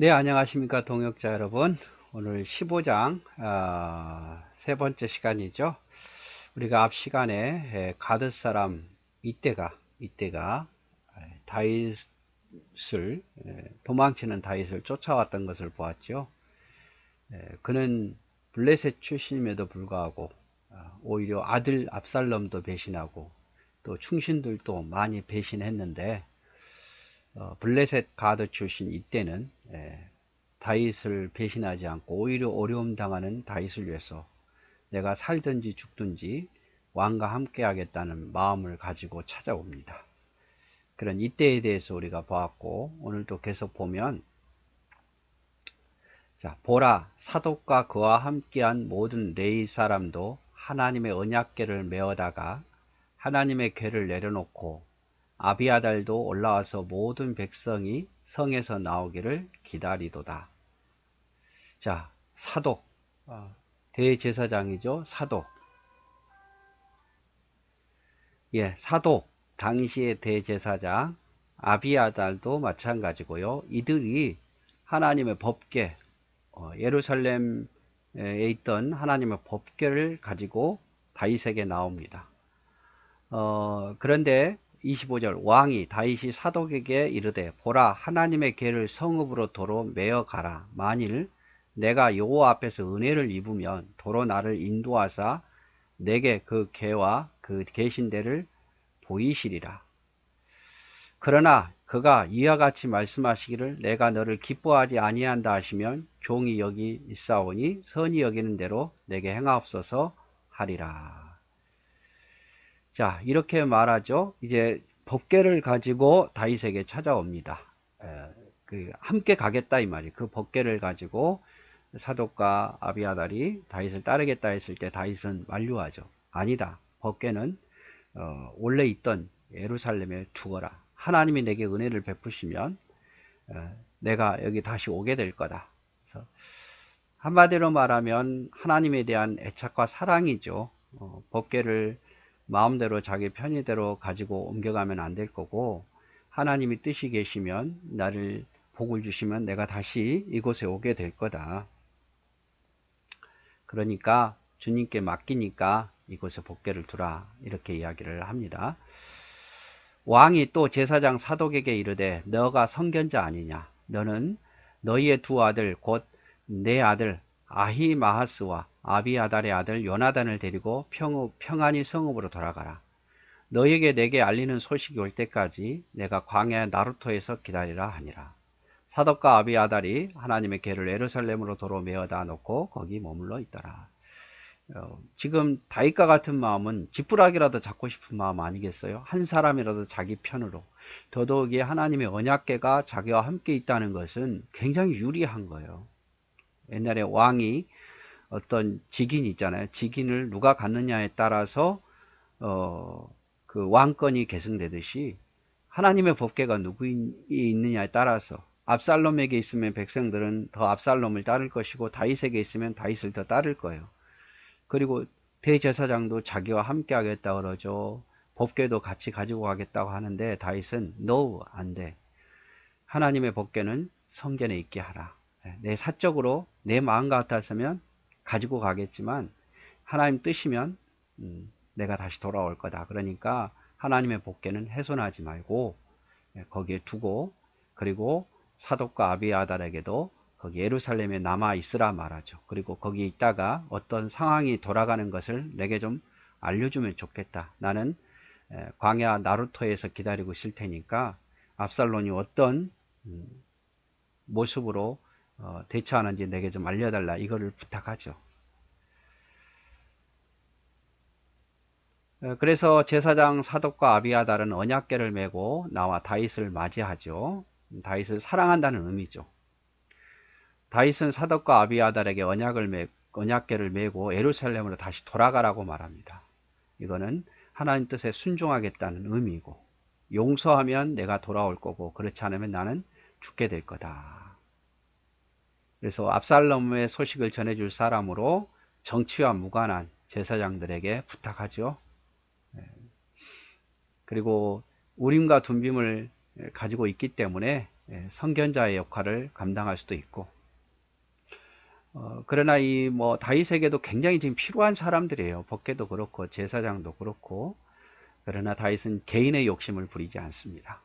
네, 안녕하십니까, 동역자 여러분. 오늘 15장, 세 번째 시간이죠. 우리가 앞 시간에 가드 사람 이때가 다윗을, 도망치는 다윗을 쫓아왔던 것을 보았죠. 그는 블레셋 출신임에도 불구하고 오히려 아들 압살롬도 배신하고 또 충신들도 많이 배신했는데 블레셋 가드 출신 이때는 다윗을 배신하지 않고 오히려 어려움 당하는 다윗을 위해서 내가 살든지 죽든지 왕과 함께 하겠다는 마음을 가지고 찾아옵니다. 그런 이때에 대해서 우리가 보았고, 오늘도 계속 보면, 자, 보라, 사독과 그와 함께한 모든 레위 사람도 하나님의 언약궤를 메어다가 하나님의 궤를 내려놓고 아비아달도 올라와서 모든 백성이 성에서 나오기를 기다리도다. 자, 사독, 대제사장이죠. 사독. 예, 사독, 당시의 대제사장 아비아달도 마찬가지고요. 이들이 하나님의 법궤, 예루살렘에 있던 하나님의 법궤를 가지고 다윗에게 나옵니다. 그런데 25절 왕이 다윗이 사독에게 이르되 보라 하나님의 궤를 성읍으로 도로 메어 가라. 만일 내가 여호와 앞에서 은혜를 입으면 도로 나를 인도하사 내게 그 궤와 그 계신 데를 보이시리라. 그러나 그가 이와 같이 말씀하시기를 내가 너를 기뻐하지 아니한다 하시면 종이 여기 있사오니 선이 여기는 대로 내게 행하옵소서 하리라. 자, 이렇게 말하죠. 이제 법궤를 가지고 다윗에게 찾아옵니다. 함께 가겠다 이 말이. 그 법궤를 가지고 사독과 아비아달이 다윗을 따르겠다 했을 때 다윗은 만류하죠. 아니다. 법궤는 원래 있던 예루살렘에 두거라. 하나님이 내게 은혜를 베푸시면 내가 여기 다시 오게 될 거다. 그래서 한마디로 말하면 하나님에 대한 애착과 사랑이죠. 법궤를 마음대로 자기 편의대로 가지고 옮겨가면 안 될 거고, 하나님이 뜻이 계시면 나를 복을 주시면 내가 다시 이곳에 오게 될 거다. 그러니까 주님께 맡기니까 이곳에 법궤를 두라, 이렇게 이야기를 합니다. 왕이 또 제사장 사독에게 이르되 너가 선견자 아니냐. 너는 너희의 두 아들 곧 내 아들 아히마하스와 아비아달의 아들 요나단을 데리고 평안히 성읍으로 돌아가라. 너희에게 내게 알리는 소식이 올 때까지 내가 광야 나루토에서 기다리라 하니라. 사독과 아비아달이 하나님의 궤를 예루살렘으로 도로 메어다 놓고 거기 머물러 있더라. 지금 다윗과 같은 마음은 지푸라기라도 잡고 싶은 마음 아니겠어요? 한 사람이라도 자기 편으로. 더더욱이 하나님의 언약궤가 자기와 함께 있다는 것은 굉장히 유리한 거예요. 옛날에 왕이 어떤 직인 있잖아요. 직인을 누가 갖느냐에 따라서 그 왕권이 계승되듯이 하나님의 법궤가 누구에 있느냐에 따라서 압살롬에게 있으면 백성들은 더 압살롬을 따를 것이고 다윗에게 있으면 다윗을 더 따를 거예요. 그리고 대제사장도 자기와 함께 하겠다고 그러죠. 법궤도 같이 가지고 가겠다고 하는데 다윗은 no, 안 돼. 하나님의 법궤는 성전에 있게 하라. 내 사적으로 내 마음 같았으면 가지고 가겠지만 하나님 뜻이면 내가 다시 돌아올 거다. 그러니까 하나님의 법궤는 훼손하지 말고 거기에 두고, 그리고 사독과 아비아달에게도 거기 예루살렘에 남아 있으라 말하죠. 그리고 거기 있다가 어떤 상황이 돌아가는 것을 내게 좀 알려주면 좋겠다. 나는 광야 나루토에서 기다리고 있을 테니까 압살롬이 어떤 모습으로 대처하는지 내게 좀 알려달라, 이거를 부탁하죠. 그래서 제사장 사독과 아비아달은 언약궤를 메고 나와 다윗을 맞이하죠. 다윗을 사랑한다는 의미죠. 다윗은 사독과 아비아달에게 언약궤를 메고 예루살렘으로 다시 돌아가라고 말합니다. 이거는 하나님 뜻에 순종하겠다는 의미고, 용서하면 내가 돌아올 거고 그렇지 않으면 나는 죽게 될 거다. 그래서 압살롬의 소식을 전해줄 사람으로 정치와 무관한 제사장들에게 부탁하죠. 그리고 우림과 둠빔을 가지고 있기 때문에 선견자의 역할을 감당할 수도 있고, 그러나 이 뭐 다윗에게도 굉장히 지금 필요한 사람들이에요. 법궤도 그렇고 제사장도 그렇고. 그러나 다윗은 개인의 욕심을 부리지 않습니다.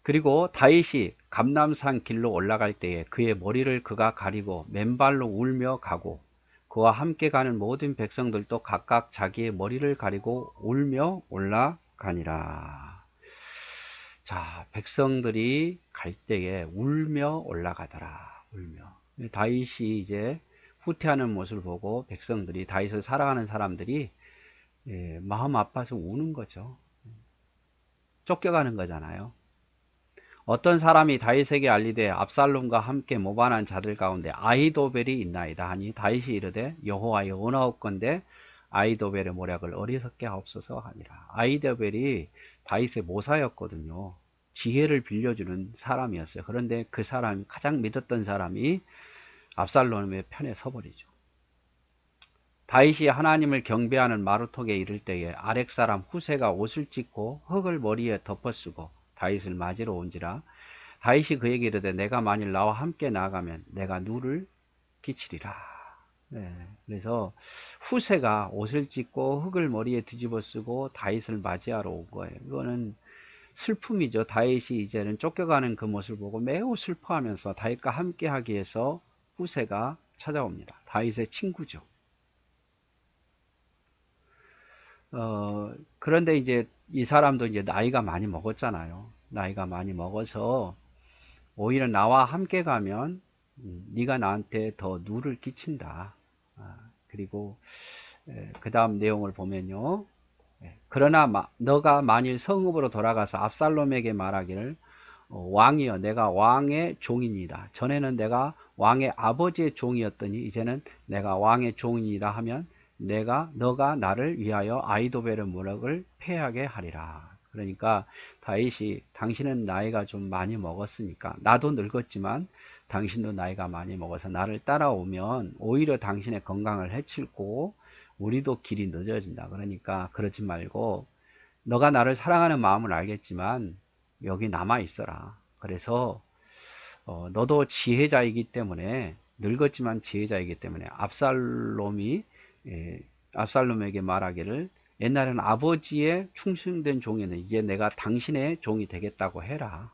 그리고 다윗이 감람산 길로 올라갈 때에 그의 머리를 그가 가리고 맨발로 울며 가고, 그와 함께 가는 모든 백성들도 각각 자기의 머리를 가리고 울며 올라가니라. 자, 백성들이 갈 때에 울며 올라가더라. 울며. 다윗이 이제 후퇴하는 모습을 보고 백성들이, 다윗을 사랑하는 사람들이 마음 아파서 우는 거죠. 쫓겨가는 거잖아요. 어떤 사람이 다윗에게 알리되 압살롬과 함께 모반한 자들 가운데 아히도벨이 있나이다 하니, 다윗이 이르되 여호와의 언하옵건대 아히도벨의 모략을 어리석게 하옵소서 하니라. 아히도벨이 다윗의 모사였거든요. 지혜를 빌려주는 사람이었어요. 그런데 그 사람이, 가장 믿었던 사람이 압살롬의 편에 서버리죠. 다윗이 하나님을 경배하는 마루톡에 이를 때에 아렉 사람 후세가 옷을 찢고 흙을 머리에 덮어쓰고 다윗을 맞으러 온지라. 다윗이 그에게 이르되 내가 만일 나와 함께 나아가면 내가 누를 끼치리라. 그래서 후세가 옷을 찢고 흙을 머리에 뒤집어 쓰고 다윗을 맞이하러 온 거예요. 이거는 슬픔이죠. 다윗이 이제는 쫓겨가는 그 모습을 보고 매우 슬퍼하면서 다윗과 함께 하기 위해서 후세가 찾아옵니다. 다윗의 친구죠. 그런데 이제 이 사람도 이제 나이가 많이 먹었잖아요. 나이가 많이 먹어서 오히려 나와 함께 가면 네가 나한테 더 누를 끼친다. 그리고 그 다음 내용을 보면요. 그러나 너가 만일 성읍으로 돌아가서 압살롬에게 말하기를 왕이여 내가 왕의 종이니이다. 전에는 내가 왕의 아버지의 종이었더니 이제는 내가 왕의 종이니이다 하면 너가 나를 위하여 아히도벨의 모략을 패하게 하리라. 그러니까 다윗이 당신은 나이가 좀 많이 먹었으니까, 나도 늙었지만 당신도 나이가 많이 먹어서 나를 따라오면 오히려 당신의 건강을 해치고 우리도 길이 늦어진다. 그러니까 그러지 말고 너가 나를 사랑하는 마음을 알겠지만 여기 남아 있어라. 그래서 너도 지혜자이기 때문에, 늙었지만 지혜자이기 때문에 압살롬에게 말하기를 옛날에는 아버지의 충성된 종이었는데 이제 내가 당신의 종이 되겠다고 해라.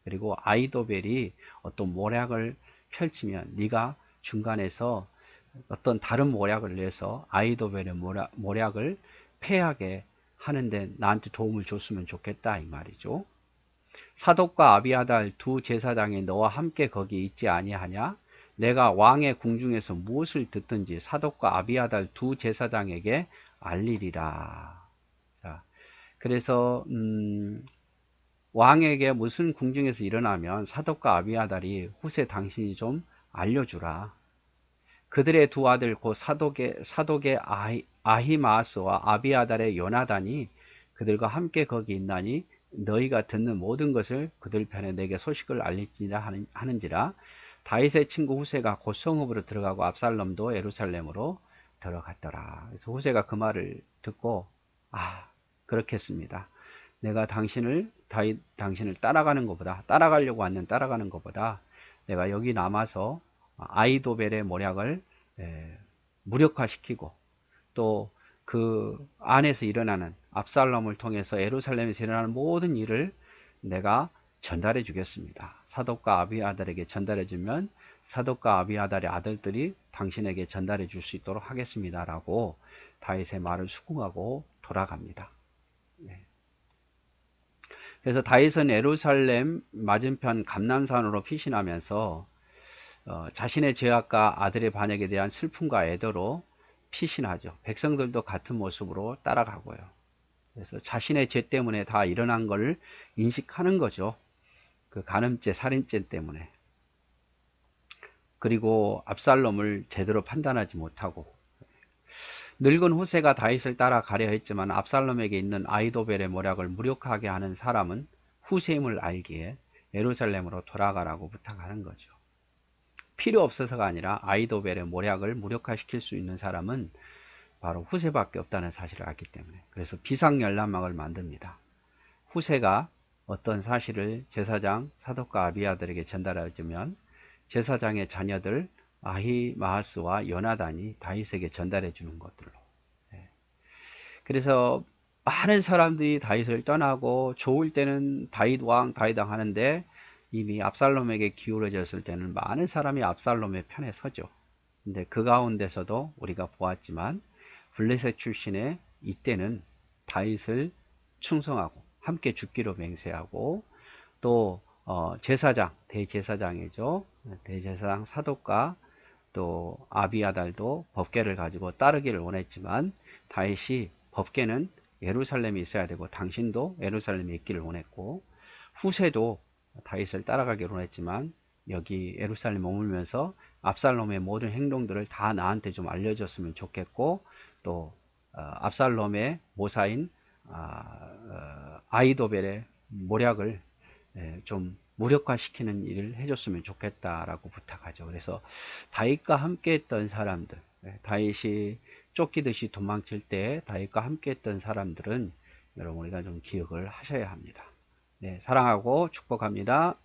그리고 아히도벨이 어떤 모략을 펼치면 네가 중간에서 어떤 다른 모략을 내서 아히도벨의 모략을 패하게 하는데 나한테 도움을 줬으면 좋겠다 이 말이죠. 사독과 아비아달 두 제사장이 너와 함께 거기 있지 아니하냐? 내가 왕의 궁중에서 무엇을 듣든지 사독과 아비아달 두 제사장에게 알리리라. 자, 그래서 왕에게 무슨 궁중에서 일어나면 사독과 아비아달이 후세 당신이 좀 알려주라. 그들의 두 아들 곧 사독의 아히마스와 아비아달의 요나단이 그들과 함께 거기 있나니 너희가 듣는 모든 것을 그들 편에 내게 소식을 알리지라 하는지라. 다윗의 친구 후세가 곧 성읍으로 들어가고 압살롬도 예루살렘으로 들어갔더라. 그래서 후세가 그 말을 듣고 그렇겠습니다. 내가 당신을 따라가려고 왔는 따라가는 것보다 내가 여기 남아서 아히도벨의 모략을 무력화시키고 또 그 안에서 일어나는 압살롬을 통해서 예루살렘에서 일어나는 모든 일을 내가 전달해 주겠습니다. 사독과 아비아달에게 전달해 주면 사독과 아비아달의 아들들이 당신에게 전달해 줄 수 있도록 하겠습니다. 라고 다윗의 말을 수긍하고 돌아갑니다. 그래서 다윗은 예루살렘 맞은편 감람산으로 피신하면서 자신의 죄악과 아들의 반역에 대한 슬픔과 애도로 피신하죠. 백성들도 같은 모습으로 따라가고요. 그래서 자신의 죄 때문에 다 일어난 걸 인식하는 거죠. 그 간음죄, 살인죄 때문에. 그리고 압살롬을 제대로 판단하지 못하고, 늙은 후세가 다윗을 따라가려 했지만 압살롬에게 있는 아히도벨의 모략을 무력하게 하는 사람은 후세임을 알기에 예루살렘으로 돌아가라고 부탁하는 거죠. 필요 없어서가 아니라 아히도벨의 모략을 무력화시킬 수 있는 사람은 바로 후세밖에 없다는 사실을 알기 때문에. 그래서 비상열람막을 만듭니다. 후세가 어떤 사실을 제사장 사독과 아비아들에게 전달해 주면 제사장의 자녀들 아히마아스와 요나단이 다윗에게 전달해 주는 것들로. 그래서 많은 사람들이 다윗을 떠나고 좋을 때는 다윗 왕 하는데 이미 압살롬에게 기울어졌을 때는 많은 사람이 압살롬의 편에 서죠. 근데 그 가운데서도 우리가 보았지만 블레셋 출신의 이때는 다윗을 충성하고 함께 죽기로 맹세하고 또 제사장, 대제사장이죠. 대제사장 사독과 또 아비아달도 법궤를 가지고 따르기를 원했지만 다윗이 법궤는 예루살렘에 있어야 되고 당신도 예루살렘에 있기를 원했고 후세도 다윗을 따라가기를 원했지만 여기 예루살렘에 머물면서 압살롬의 모든 행동들을 다 나한테 좀 알려줬으면 좋겠고 또 압살롬의 모사인 아이도벨의 모략을 좀 무력화시키는 일을 해줬으면 좋겠다라고 부탁하죠. 그래서 다윗과 함께 했던 사람들, 다윗이 쫓기듯이 도망칠 때 다윗과 함께 했던 사람들은 여러분 우리가 좀 기억을 하셔야 합니다. 네, 사랑하고 축복합니다.